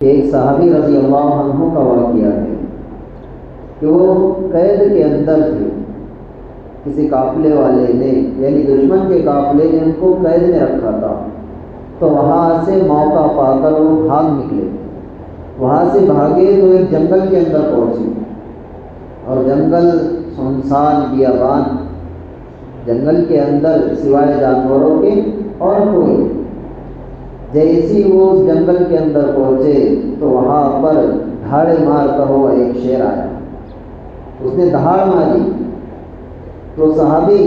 کہ ایک صحابی رضی اللہ عنہ کا واقعہ ہے کہ وہ قید کے اندر تھے. کسی قافلے والے نے یعنی دشمن کے قافلے نے ان کو قید میں رکھا تھا. تو وہاں سے موقع پا کر وہ بھاگ نکلے. وہاں سے بھاگے تو ایک جنگل کے اندر پہنچے اور جنگل سنسان بیابان، جنگل کے اندر سوائے جانوروں کے اور کوئی. جیسی وہ اس جنگل کے اندر پہنچے تو وہاں پر دھاڑے مارتا ہوا ایک شیر آیا. اس نے دہاڑ ماری تو صحابی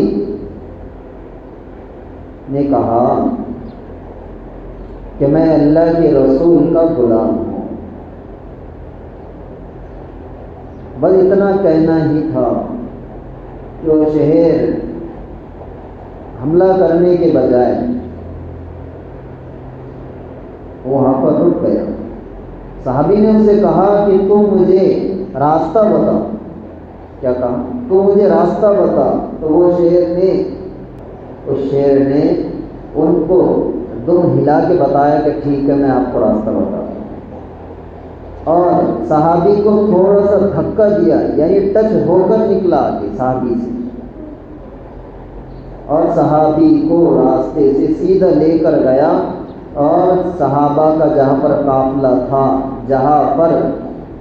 نے کہا کہ میں اللہ کے رسول کا غلام ہوں. بس اتنا کہنا ہی تھا کہ وہ شہر حملہ کرنے کے بجائے وہاں پر رک گیا. صحابی نے اس سے کہا کہ تم مجھے راستہ بتا. کیا کہا؟ تو مجھے راستہ بتا. تو وہ شیر نے ان کو دم ہلا کے بتایا کہ ٹھیک ہے میں آپ کو راستہ بتاتا ہوں. اور صحابی کو تھوڑا سا دھکا دیا یعنی ٹچ ہو کر نکلا کہ صحابی سے، اور صحابی کو راستے سے سیدھا لے کر گیا اور صحابہ کا جہاں پر قافلہ تھا، جہاں پر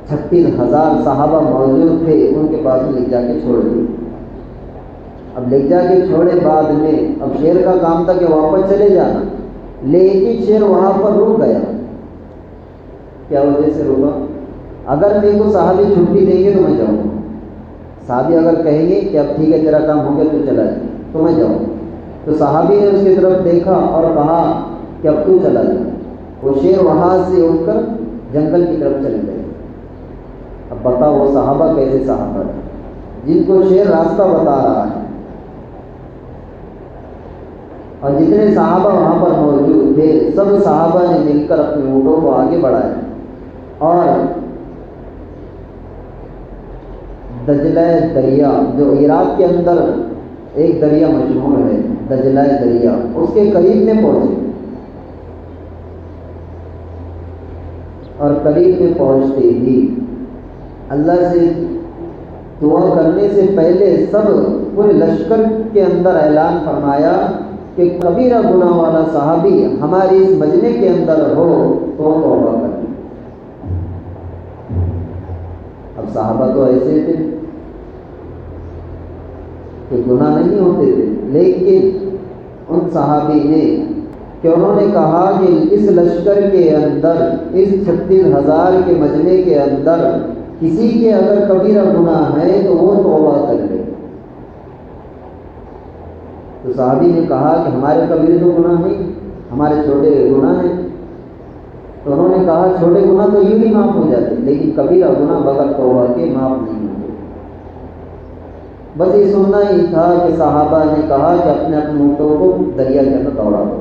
36,000 صحابہ موجود تھے، ان کے پاس میں لے جا کے چھوڑ دی. اب لے جا کے چھوڑے بعد میں اب شیر کا کام تھا کہ واپس چلے جانا، لیکن شیر وہاں پر رک گیا. کیا وجہ سے رکا؟ اگر میرے کو صحابی چھٹی دیں گے تو میں جاؤں گا. صحابی اگر کہیں گے کہ اب ٹھیک ہے تیرا کام ہو گیا تو چلا جائے تو میں جاؤں گا. تو صحابی نے اس کی طرف دیکھا اور کہا کہ اب تو چلا جائے. وہ شیر وہاں سے اٹھ کر جنگل کی طرف چلے گئے. اب بتاؤ وہ صحابہ کیسے صحابہ ہیں جن کو شیر راستہ بتا رہا ہے، اور جتنے صحابہ وہاں پر موجود تھے سب صحابہ نے مل کر اپنے اونٹوں کو آگے بڑھایا اور دجلہ دریا، جو عراق کے اندر ایک دریا مشہور ہے دجلہ دریا، اس کے قریب میں پہنچے. اور قریب میں پہنچتے ہی اللہ سے دعا کرنے سے پہلے سب پورے لشکر کے اندر اعلان فرمایا کہ کبیرہ گناہ والا صحابی ہماری اس مجمع کے اندر ہو تو توبہ کر. اب صحابہ تو ایسے تھے کہ گناہ نہیں ہوتے تھے، لیکن ان صحابی نے کہ انہوں نے کہا کہ اس لشکر کے اندر، اس 36,000 کے مجمع کے اندر کسی کے اگر کبیرہ گناہ ہے تو وہ توبہ کر لے. تو صحابی نے کہا کہ ہمارے کبیرہ تو گناہ نہیں، ہمارے چھوٹے گناہ ہیں. تو انہوں نے کہا چھوٹے گناہ تو یوں ہی معاف ہو جاتے، لیکن کبیرہ گناہ بغیر توبہ کے معاف نہیں ہوتے. بس یہ سننا ہی تھا کہ صحابہ نے کہا کہ اپنے اپنے اونٹوں کو دریا کے اندر دوڑا دو.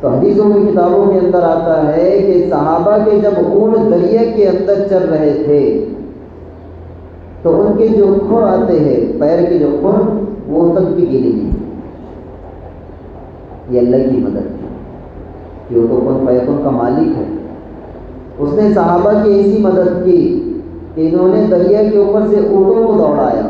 تو حدیثوں کی کتابوں کے اندر آتا ہے کہ صحابہ کے جب اونٹ دریا کے اندر چل رہے تھے تو ان کے جو کھر آتے ہیں، پیر کے جو کھر، وہ تک بھی گیلے نہیں. یہ اللہ کی مدد ہے کہ وہ تو کن فیکن کا مالک ہے. اس نے صحابہ کی ایسی مدد کی کہ انہوں نے دریا کے اوپر سے اونٹوں کو دوڑایا